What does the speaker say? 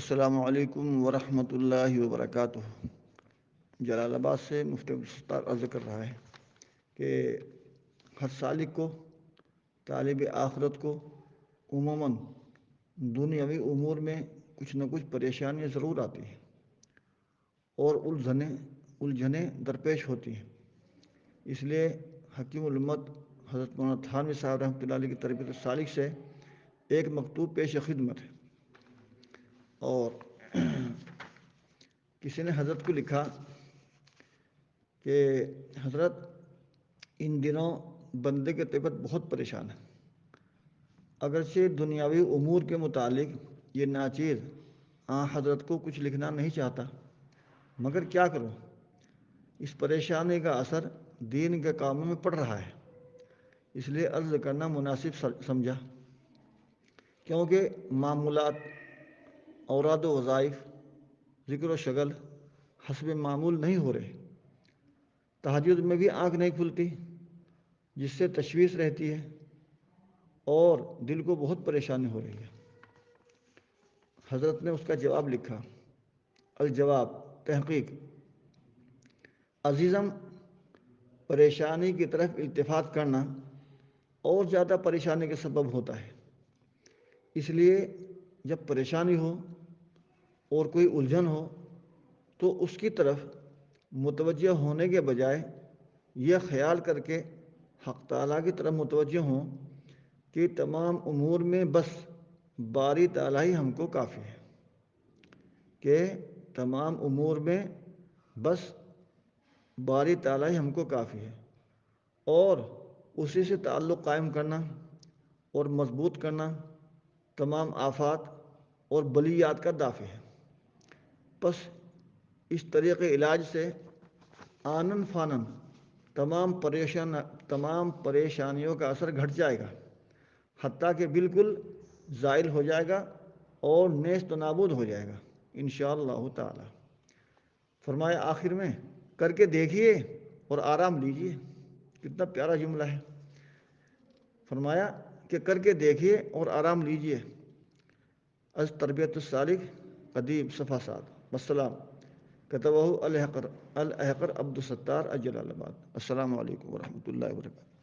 السلام علیکم ورحمۃ اللہ وبرکاتہ۔ جلال آباد سے مفتی عبدالستار عرض کر رہا ہے کہ ہر سالک کو، طالب آخرت کو عموماً دنیاوی امور میں کچھ نہ کچھ پریشانیاں ضرور آتی ہیں اور الجھنیں درپیش ہوتی ہیں۔ اس لیے حکیم الامت حضرت مولانا تھانوی صاحب رحمۃ اللہ علیہ کی تربیت السالک سے ایک مکتوب پیش خدمت ہے، اور کسی نے حضرت کو لکھا کہ حضرت ان دنوں بندے کی طبیعت بہت پریشان ہے، اگرچہ دنیاوی امور کے متعلق یہ ناچیز حضرت کو کچھ لکھنا نہیں چاہتا، مگر کیا کروں، اس پریشانی کا اثر دین کے کاموں میں پڑ رہا ہے، اس لیے عرض کرنا مناسب سمجھا، کیونکہ معمولات، اوراد و وظائف، ذکر و شغل حسب معمول نہیں ہو رہے۔ تہجد میں بھی آنکھ نہیں کھلتی، جس سے تشویش رہتی ہے اور دل کو بہت پریشانی ہو رہی ہے۔ حضرت نے اس کا جواب لکھا۔ الجواب: تحقیق: عزیزم، پریشانی کی طرف التفات کرنا اور زیادہ پریشانی کا سبب ہوتا ہے، اس لیے جب پریشانی ہو اور کوئی الجھن ہو تو اس کی طرف متوجہ ہونے کے بجائے یہ خیال کر کے حق تعالیٰ کی طرف متوجہ ہوں کہ تمام امور میں بس باری تعالیٰ ہی ہم کو کافی ہے، کہ تمام امور میں بس باری تعالیٰ ہی ہم کو کافی ہے، اور اسی سے تعلق قائم کرنا اور مضبوط کرنا تمام آفات اور بلیات کا دافع ہے۔ بس اس طریقے علاج سے آنن فانن تمام پریشانیوں کا اثر گھٹ جائے گا، حتیٰ کہ بالکل زائل ہو جائے گا اور نیست و نابود ہو جائے گا انشاءاللہ تعالی۔ فرمایا آخر میں، کر کے دیکھیے اور آرام لیجیے۔ کتنا پیارا جملہ ہے۔ فرمایا کہ کر کے دیکھیے اور آرام لیجیے۔ از تربیت السالک قدیم صفحہ 7۔ والسلام، کتبہ الاحقر عبدالستار جلال آباد۔ السلام علیکم ورحمۃ اللہ وبرکاتہ۔